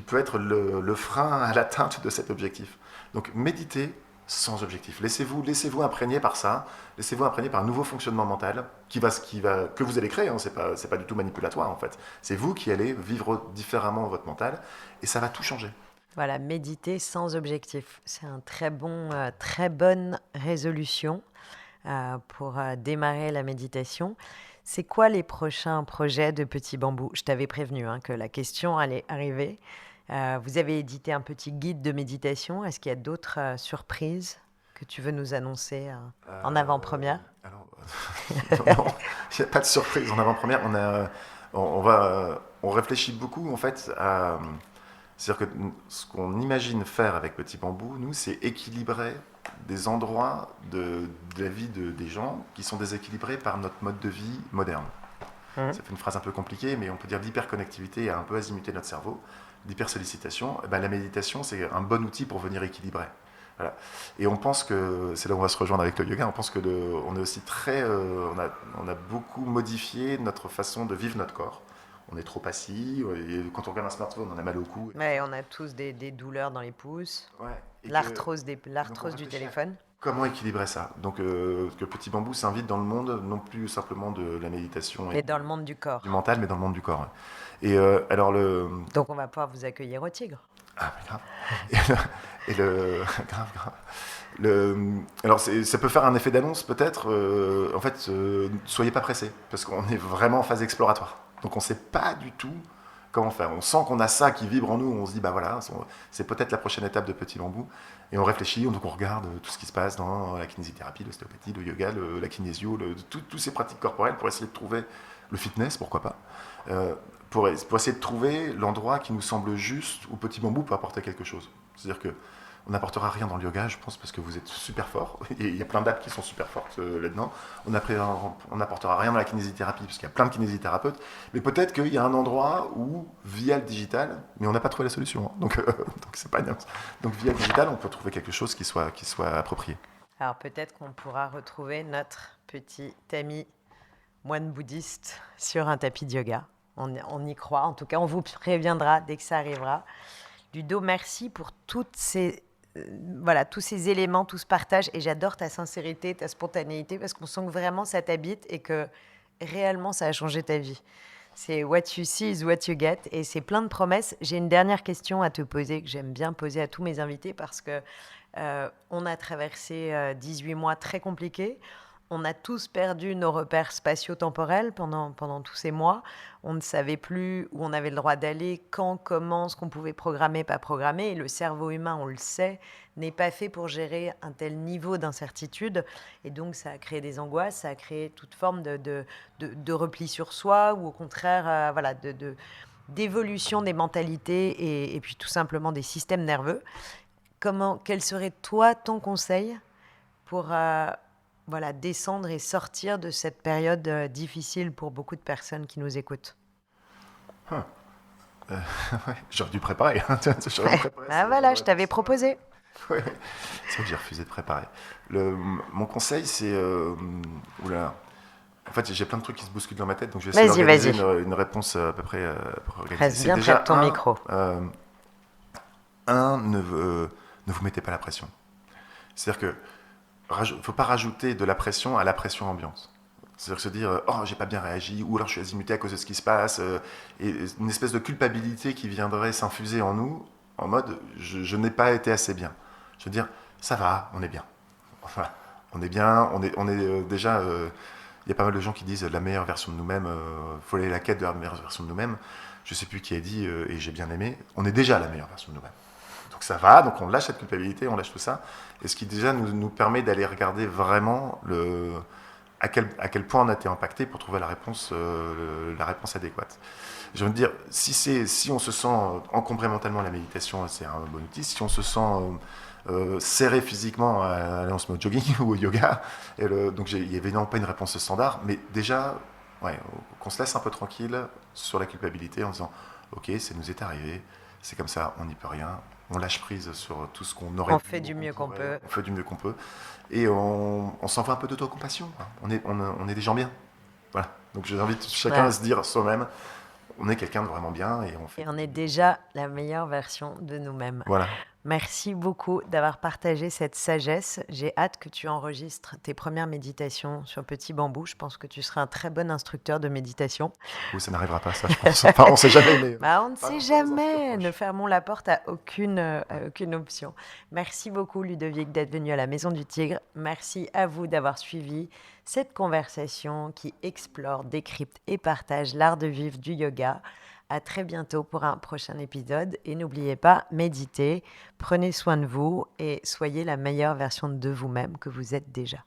peut être le frein à l'atteinte de cet objectif. Donc méditez sans objectif. Laissez-vous imprégner par ça. Laissez-vous imprégner par un nouveau fonctionnement mental que vous allez créer. Hein. C'est pas du tout manipulatoire en fait. C'est vous qui allez vivre différemment votre mental et ça va tout changer. Voilà, méditer sans objectif. C'est un très bonne résolution pour démarrer la méditation. C'est quoi les prochains projets de Petit Bambou? Je t'avais prévenu que la question allait arriver. Vous avez édité un petit guide de méditation. Est-ce qu'il y a d'autres surprises que tu veux nous annoncer en avant-première? Alors, non, il n'y a pas de surprise en avant-première. On réfléchit beaucoup en fait à... C'est-à-dire que ce qu'on imagine faire avec Petit Bambou, nous, c'est équilibrer des endroits de la vie des gens qui sont déséquilibrés par notre mode de vie moderne. Ça fait une phrase un peu compliquée, mais on peut dire l'hyperconnectivité a un peu azimuté notre cerveau, l'hypersollicitation. Et ben, la méditation, c'est un bon outil pour venir équilibrer. Voilà. Et on pense que, c'est là où on va se rejoindre avec le yoga, on pense que on est aussi on a beaucoup modifié notre façon de vivre notre corps. on est trop assis, et quand on regarde un smartphone, on a mal au cou. Ouais, on a tous des douleurs dans les pouces, Ouais, et l'arthrose donc on du réfléchit à téléphone. comment équilibrer ça. Donc que Petit Bambou s'invite dans le monde, non plus simplement de la méditation et Et dans le monde du du corps. mental, mais dans le monde du corps. Ouais. Et alors Donc on va pouvoir vous accueillir au Tigre. Ah, mais grave. Grave, grave. Alors, ça peut faire un effet d'annonce, peut-être. En fait, soyez pas pressés, parce qu'on est vraiment en phase exploratoire. Donc, on sait pas du tout comment faire. On sent qu'on a ça qui vibre en nous. On se dit, bah voilà, c'est peut-être la prochaine étape de Petit Bambou. Et on réfléchit, donc on regarde tout ce qui se passe dans la kinésithérapie, l'ostéopathie, le yoga, la kinésio, toutes ces pratiques corporelles pour essayer de trouver le fitness, pourquoi pas. Pour essayer de trouver l'endroit qui nous semble juste où Petit Bambou peut apporter quelque chose. C'est-à-dire que on n'apportera rien dans le yoga, je pense, parce que vous êtes super fort. Et il y a plein d'apps qui sont super fortes là-dedans. On n'apportera rien dans la kinésithérapie, parce qu'il y a plein de kinésithérapeutes. Mais peut-être qu'il y a un endroit où, via le digital, mais on n'a pas trouvé la solution. Hein. Donc c'est pas bien. Donc via le digital, on peut trouver quelque chose qui soit approprié. Alors peut-être qu'on pourra retrouver notre petit ami moine bouddhiste sur un tapis de yoga. On y croit. En tout cas, on vous préviendra dès que ça arrivera. Ludo, merci pour tous ces éléments, tout ce partage. Et j'adore ta sincérité, ta spontanéité, parce qu'on sent que vraiment ça t'habite et que réellement ça a changé ta vie. C'est what you see is what you get. Et c'est plein de promesses. J'ai une dernière question à te poser que j'aime bien poser à tous mes invités parce que on a traversé 18 mois très compliqués. On a tous perdu nos repères spatio-temporels pendant tous ces mois. On ne savait plus où on avait le droit d'aller, quand, comment, ce qu'on pouvait programmer, pas programmer. Et le cerveau humain, on le sait, n'est pas fait pour gérer un tel niveau d'incertitude. Et donc, ça a créé des angoisses, ça a créé toute forme de repli sur soi ou au contraire, d'évolution des mentalités et puis tout simplement des systèmes nerveux. Quel serait, toi, ton conseil pour descendre et sortir de cette période difficile pour beaucoup de personnes qui nous écoutent? Ouais, j'aurais dû préparer. Voilà, je t'avais proposé. Ouais. C'est vrai que j'ai refusé de préparer. Mon conseil, c'est... oula. En fait, j'ai plein de trucs qui se bousculent dans ma tête, donc je vais essayer d'organiser une réponse à peu près organisée. Reste bien près de ton micro. Ne vous mettez pas la pression. C'est-à-dire que il ne faut pas rajouter de la pression à la pression ambiante. C'est-à-dire se dire « Oh, j'ai pas bien réagi » ou alors « Je suis azimuté à cause de ce qui se passe » et une espèce de culpabilité qui viendrait s'infuser en nous en mode « Je n'ai pas été assez bien ». Je veux dire « Ça va, on est bien. Enfin, on est bien, on est déjà... Il y a pas mal de gens qui disent la meilleure version de nous-mêmes, faut aller à la quête de la meilleure version de nous-mêmes. Je sais plus qui a dit, et j'ai bien aimé, on est déjà la meilleure version de nous-mêmes. Donc ça va, donc on lâche cette culpabilité, on lâche tout ça, et ce qui déjà nous permet d'aller regarder vraiment à quel point on a été impacté pour trouver la réponse adéquate. J'ai envie de dire, si on se sent encombré mentalement à la méditation, c'est un bon outil. Si on se sent serré physiquement, allez, on se met au jogging ou au yoga. Donc il n'y avait évidemment pas une réponse standard, mais déjà, qu'on se laisse un peu tranquille sur la culpabilité en disant, ok, ça nous est arrivé, c'est comme ça, on n'y peut rien. On lâche prise sur tout ce qu'on aurait On fait du mieux qu'on peut. On fait du mieux qu'on peut. Et on s'envoie un peu d'autocompassion. On est des gens bien. Voilà. Donc j'invite chacun à se dire soi-même, on est quelqu'un de vraiment bien et on est déjà la meilleure version de nous-mêmes. Voilà. Merci beaucoup d'avoir partagé cette sagesse. J'ai hâte que tu enregistres tes premières méditations sur Petit Bambou. Je pense que tu seras un très bon instructeur de méditation. Oui, ça n'arrivera pas, ça, je pense. Enfin, on ne sait jamais. Mais... on ne sait jamais. Ne fermons la porte à aucune option. Merci beaucoup, Ludovic, d'être venu à la Maison du Tigre. Merci à vous d'avoir suivi cette conversation qui explore, décrypte et partage l'art de vivre du yoga. À très bientôt pour un prochain épisode. Et n'oubliez pas, méditez, prenez soin de vous et soyez la meilleure version de vous-même que vous êtes déjà.